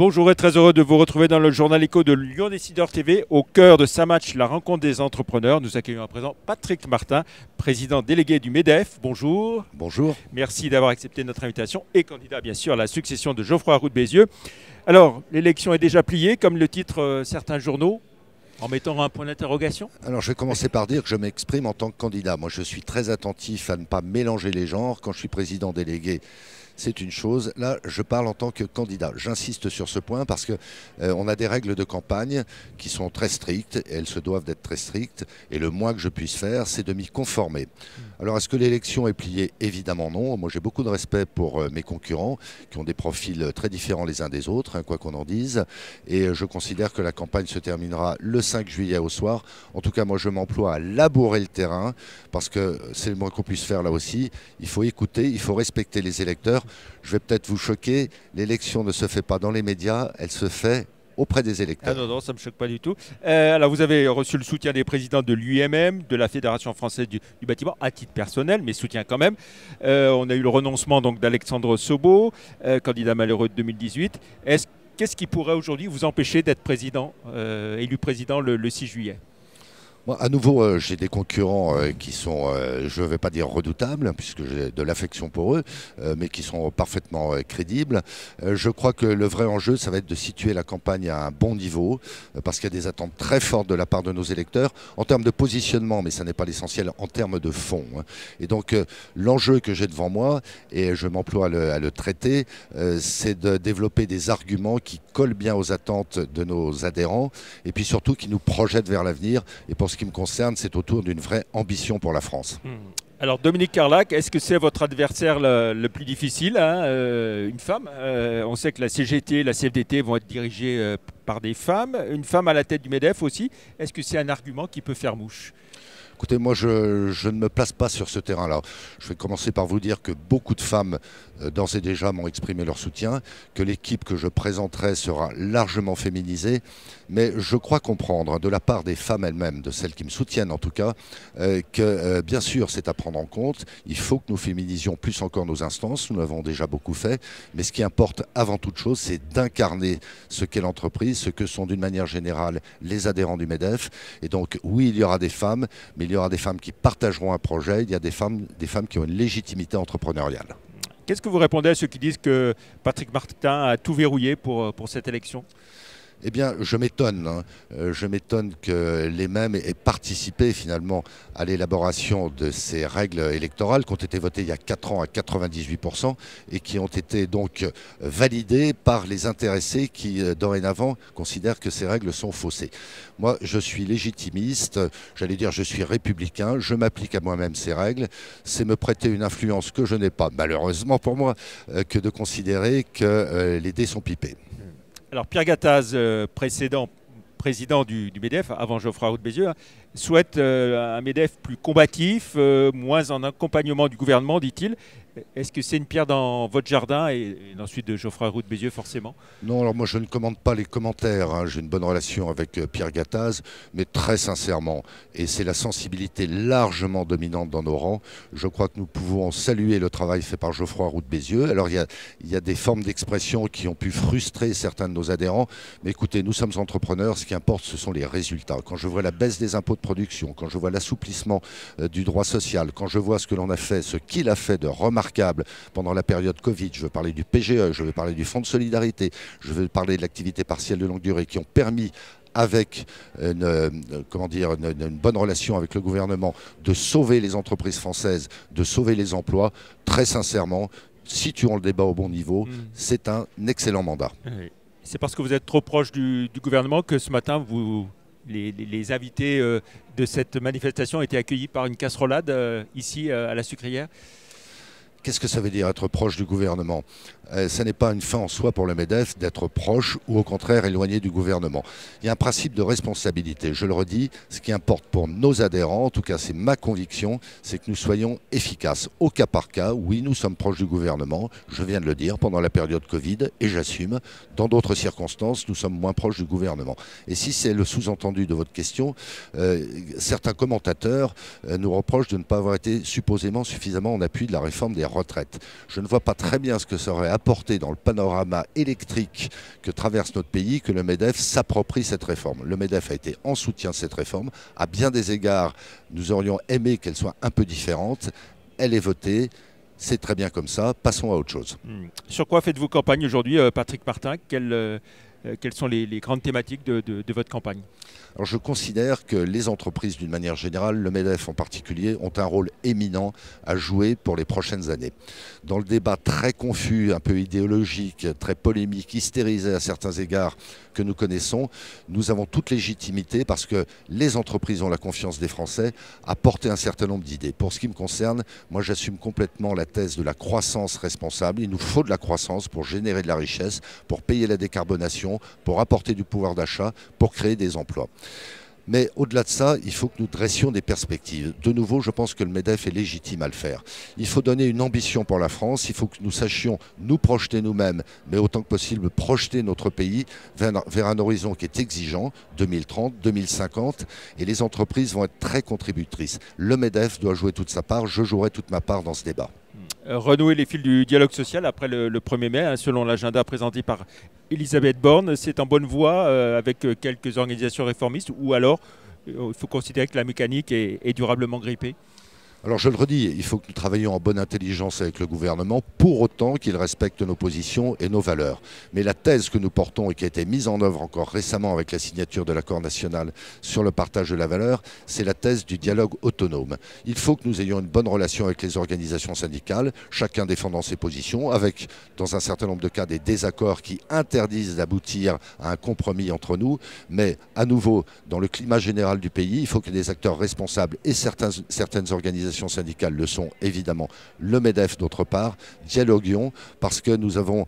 Bonjour et très heureux de vous retrouver dans le journal écho de Lyon Décideur TV. Au cœur de sa match, la rencontre des entrepreneurs. Nous accueillons à présent Patrick Martin, président délégué du MEDEF. Bonjour. Bonjour. Merci d'avoir accepté notre invitation et candidat bien sûr à la succession de Geoffroy Roux de Bézieux. Alors, l'élection est déjà pliée, comme le titrent certains journaux, en mettant un point d'interrogation. Alors je vais commencer par dire que je m'exprime en tant que candidat. Moi je suis très attentif à ne pas mélanger les genres. Quand je suis président délégué, c'est une chose. Là, je parle en tant que candidat. J'insiste sur ce point parce que on a des règles de campagne qui sont très strictes. Et elles se doivent d'être très strictes. Et le moins que je puisse faire, c'est de m'y conformer. Alors, est-ce que l'élection est pliée? Évidemment non. Moi, j'ai beaucoup de respect pour mes concurrents qui ont des profils très différents les uns des autres, hein, quoi qu'on en dise. Et je considère que la campagne se terminera le 5 juillet au soir. En tout cas, moi, je m'emploie à labourer le terrain parce que c'est le moins qu'on puisse faire là aussi. Il faut écouter, il faut respecter les électeurs. Je vais peut-être vous choquer, l'élection ne se fait pas dans les médias, elle se fait auprès des électeurs. Ah non, non, ça ne me choque pas du tout. Alors, vous avez reçu le soutien des présidents de l'UIMM, de la Fédération française du bâtiment, à titre personnel, mais soutien quand même. On a eu le renoncement donc d'Alexandre Sobo, candidat malheureux de 2018. Qu'est-ce qui pourrait aujourd'hui vous empêcher d'être président, élu président le 6 juillet ? Moi, à nouveau, j'ai des concurrents qui sont, je ne vais pas dire redoutables, hein, puisque j'ai de l'affection pour eux, mais qui sont parfaitement crédibles. Je crois que le vrai enjeu, ça va être de situer la campagne à un bon niveau, parce qu'il y a des attentes très fortes de la part de nos électeurs, en termes de positionnement, mais ça n'est pas l'essentiel, en termes de fond. Hein. Et donc, l'enjeu que j'ai devant moi, et je m'emploie à le traiter, c'est de développer des arguments qui collent bien aux attentes de nos adhérents, et puis surtout qui nous projettent vers l'avenir. Et pour ce qui me concerne, c'est autour d'une vraie ambition pour la France. Alors Dominique Carlac, est-ce que c'est votre adversaire le plus difficile, hein, une femme? On sait que la CGT, la CFDT vont être dirigées par des femmes. Une femme à la tête du MEDEF aussi. Est-ce que c'est un argument qui peut faire mouche? Écoutez, moi, je ne me place pas sur ce terrain-là. Je vais commencer par vous dire que beaucoup de femmes, d'ores et déjà, m'ont exprimé leur soutien, que l'équipe que je présenterai sera largement féminisée. Mais je crois comprendre, de la part des femmes elles-mêmes, de celles qui me soutiennent en tout cas, que bien sûr, c'est à prendre en compte. Il faut que nous féminisions plus encore nos instances. Nous l'avons déjà beaucoup fait. Mais ce qui importe avant toute chose, c'est d'incarner ce qu'est l'entreprise, ce que sont d'une manière générale les adhérents du MEDEF. Et donc, oui, il y aura des femmes, mais il y aura des femmes qui partageront un projet, il y a des femmes qui ont une légitimité entrepreneuriale. Qu'est-ce que vous répondez à ceux qui disent que Patrick Martin a tout verrouillé pour cette élection ? Eh bien, je m'étonne. Hein. Je m'étonne que les mêmes aient participé finalement à l'élaboration de ces règles électorales qui ont été votées il y a 4 ans à 98% et qui ont été donc validées par les intéressés qui, dorénavant, considèrent que ces règles sont faussées. Moi, je suis légitimiste, j'allais dire je suis républicain, je m'applique à moi-même ces règles. C'est me prêter une influence que je n'ai pas, malheureusement pour moi, que de considérer que les dés sont pipés. Alors Pierre Gattaz, président du MEDEF, avant Geoffroy Roux de Bézieux, souhaite un MEDEF plus combatif, moins en accompagnement du gouvernement, dit-il. Est-ce que c'est une pierre dans votre jardin et ensuite de Geoffroy Roux de Bézieux forcément? Non, alors moi je ne commande pas les commentaires, hein. J'ai une bonne relation avec Pierre Gattaz, mais très sincèrement, et c'est la sensibilité largement dominante dans nos rangs, je crois que nous pouvons saluer le travail fait par Geoffroy Roux de Bézieux. Alors il y a des formes d'expression qui ont pu frustrer certains de nos adhérents, mais écoutez, nous sommes entrepreneurs, ce qui importe ce sont les résultats. Quand je vois la baisse des impôts de production, quand je vois l'assouplissement du droit social, quand je vois ce que l'on a fait, ce qu'il a fait de remarquable pendant la période Covid, je veux parler du PGE, je veux parler du Fonds de solidarité, je veux parler de l'activité partielle de longue durée qui ont permis avec une bonne relation avec le gouvernement de sauver les entreprises françaises, de sauver les emplois. Très sincèrement, situons le débat au bon niveau, c'est un excellent mandat. Oui. C'est parce que vous êtes trop proche du gouvernement que ce matin, les invités de cette manifestation ont été accueillis par une casserolade ici à la Sucrière. Qu'est-ce que ça veut dire être proche du gouvernement? Ça n'est pas une fin en soi pour le MEDEF d'être proche ou au contraire éloigné du gouvernement. Il y a un principe de responsabilité. Je le redis, ce qui importe pour nos adhérents, en tout cas c'est ma conviction, c'est que nous soyons efficaces. Au cas par cas, oui, nous sommes proches du gouvernement, je viens de le dire, pendant la période Covid, et j'assume. Dans d'autres circonstances, nous sommes moins proches du gouvernement. Et si c'est le sous-entendu de votre question, certains commentateurs nous reprochent de ne pas avoir été supposément suffisamment en appui de la réforme des retraites. Je ne vois pas très bien ce que ça aurait apporté dans le panorama électrique que traverse notre pays que le MEDEF s'approprie cette réforme. Le MEDEF a été en soutien de cette réforme. À bien des égards, nous aurions aimé qu'elle soit un peu différente. Elle est votée. C'est très bien comme ça. Passons à autre chose. Sur quoi faites-vous campagne aujourd'hui, Patrick Martin? Quelles sont les grandes thématiques de votre campagne? Alors je considère que les entreprises d'une manière générale, le MEDEF en particulier, ont un rôle éminent à jouer pour les prochaines années. Dans le débat très confus, un peu idéologique, très polémique, hystérisé à certains égards que nous connaissons, nous avons toute légitimité parce que les entreprises ont la confiance des Français à porter un certain nombre d'idées. Pour ce qui me concerne, moi j'assume complètement la thèse de la croissance responsable. Il nous faut de la croissance pour générer de la richesse, pour payer la décarbonation, pour apporter du pouvoir d'achat, pour créer des emplois. Mais au-delà de ça, il faut que nous dressions des perspectives. De nouveau, je pense que le MEDEF est légitime à le faire. Il faut donner une ambition pour la France, il faut que nous sachions nous projeter nous-mêmes, mais autant que possible projeter notre pays vers un horizon qui est exigeant, 2030, 2050, et les entreprises vont être très contributrices. Le MEDEF doit jouer toute sa part, je jouerai toute ma part dans ce débat. Renouer les fils du dialogue social après le 1er mai, selon l'agenda présenté par Elisabeth Borne, c'est en bonne voie avec quelques organisations réformistes, ou alors il faut considérer que la mécanique est durablement grippée? Alors je le redis, il faut que nous travaillions en bonne intelligence avec le gouvernement, pour autant qu'il respecte nos positions et nos valeurs. Mais la thèse que nous portons et qui a été mise en œuvre encore récemment avec la signature de l'accord national sur le partage de la valeur, c'est la thèse du dialogue autonome. Il faut que nous ayons une bonne relation avec les organisations syndicales, chacun défendant ses positions, avec dans un certain nombre de cas des désaccords qui interdisent d'aboutir à un compromis entre nous. Mais à nouveau, dans le climat général du pays, il faut que des acteurs responsables et certaines organisations syndicales le sont évidemment, le MEDEF d'autre part, dialoguions parce que nous avons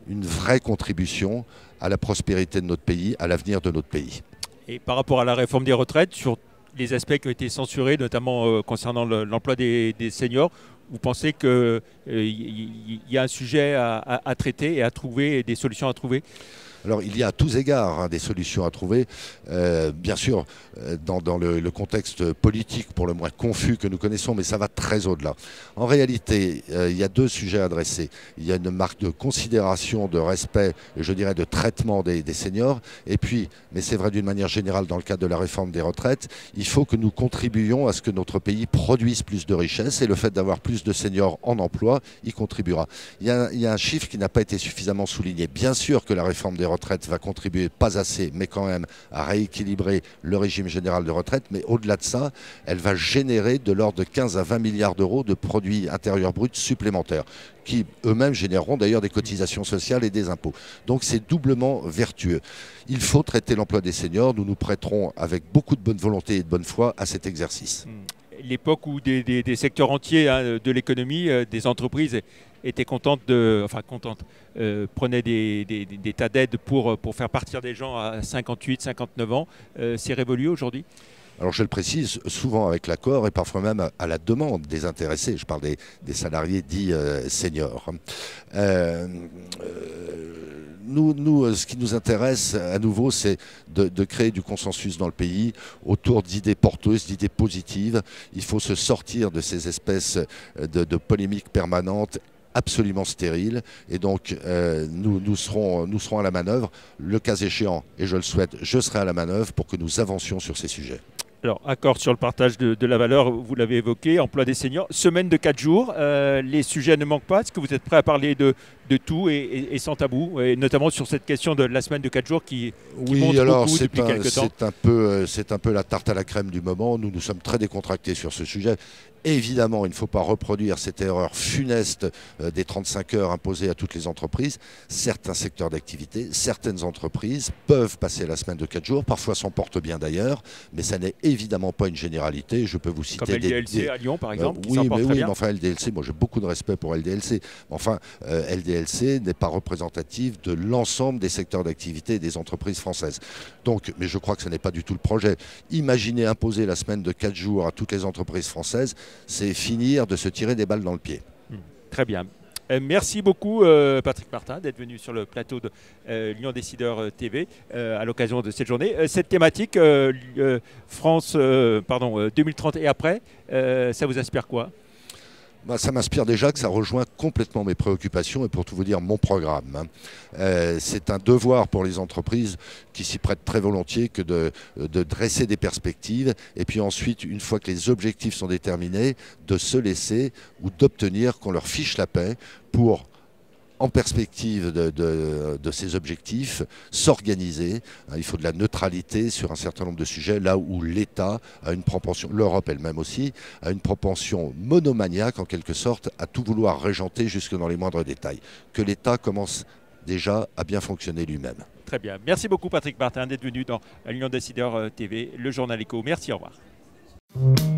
une vraie contribution à la prospérité de notre pays, à l'avenir de notre pays. Et par rapport à la réforme des retraites, sur les aspects qui ont été censurés, notamment concernant l'emploi des seniors, vous pensez qu'il y a un sujet à traiter et à trouver, et des solutions à trouver? Alors il y a à tous égards des solutions à trouver, bien sûr dans le contexte politique pour le moins confus que nous connaissons, mais ça va très au-delà. En réalité, il y a deux sujets à adresser. Il y a une marque de considération, de respect et je dirais de traitement des seniors. Et puis, mais c'est vrai d'une manière générale dans le cadre de la réforme des retraites, il faut que nous contribuions à ce que notre pays produise plus de richesses et le fait d'avoir plus de seniors en emploi y contribuera. Il y a un chiffre qui n'a pas été suffisamment souligné. Bien sûr que la réforme des retraite va contribuer, pas assez, mais quand même, à rééquilibrer le régime général de retraite. Mais au-delà de ça, elle va générer de l'ordre de 15 à 20 milliards d'euros de produits intérieurs bruts supplémentaires, qui eux-mêmes généreront d'ailleurs des cotisations sociales et des impôts. Donc c'est doublement vertueux. Il faut traiter l'emploi des seniors. Nous nous prêterons avec beaucoup de bonne volonté et de bonne foi à cet exercice. L'époque où des secteurs entiers de l'économie, des entreprises étaient contentes, prenaient des tas d'aides pour faire partir des gens à 58, 59 ans. C'est révolu aujourd'hui? Alors je le précise, souvent avec l'accord et parfois même à la demande des intéressés. Je parle des salariés dits seniors. Nous, ce qui nous intéresse à nouveau, c'est de créer du consensus dans le pays autour d'idées porteuses, d'idées positives. Il faut se sortir de ces espèces de polémiques permanentes absolument stériles. Et donc, nous serons à la manœuvre. Le cas échéant, et je le souhaite, je serai à la manœuvre pour que nous avancions sur ces sujets. Alors, accord sur le partage de la valeur, vous l'avez évoqué, emploi des seniors, semaine de 4 jours, les sujets ne manquent pas. Est-ce que vous êtes prêt à parler de tout et sans tabou, et notamment sur cette question de la semaine de 4 jours qui monte beaucoup depuis quelques temps? C'est un peu la tarte à la crème du moment. Nous sommes très décontractés sur ce sujet. Évidemment, il ne faut pas reproduire cette erreur funeste des 35 heures imposées à toutes les entreprises. Certains secteurs d'activité, certaines entreprises peuvent passer la semaine de 4 jours, parfois s'en portent bien d'ailleurs, mais ça n'est évidemment pas une généralité. Je peux vous citer comme LDLC à Lyon, par exemple, qui oui, s'en porte très bien. Mais enfin, LDLC, moi j'ai beaucoup de respect pour LDLC. Enfin, LDLC n'est pas représentatif de l'ensemble des secteurs d'activité et des entreprises françaises. Donc, mais je crois que ce n'est pas du tout le projet. Imaginez imposer la semaine de 4 jours à toutes les entreprises françaises, c'est finir de se tirer des balles dans le pied. Très bien. Merci beaucoup Patrick Martin d'être venu sur le plateau de Lyon Décideur TV à l'occasion de cette journée. Cette thématique, France 2030 et après, ça vous inspire quoi? Ça m'inspire déjà que ça rejoint complètement mes préoccupations et pour tout vous dire mon programme. C'est un devoir pour les entreprises qui s'y prêtent très volontiers que de dresser des perspectives et puis ensuite, une fois que les objectifs sont déterminés, de se laisser ou d'obtenir qu'on leur fiche la paix pour en perspective de ces objectifs, s'organiser. Il faut de la neutralité sur un certain nombre de sujets, là où l'État a une propension, l'Europe elle-même aussi, a une propension monomaniaque en quelque sorte à tout vouloir régenter jusque dans les moindres détails. Que l'État commence déjà à bien fonctionner lui-même. Très bien. Merci beaucoup Patrick Martin d'être venu dans l'Union Décideurs TV, le journal Écho. Merci, au revoir.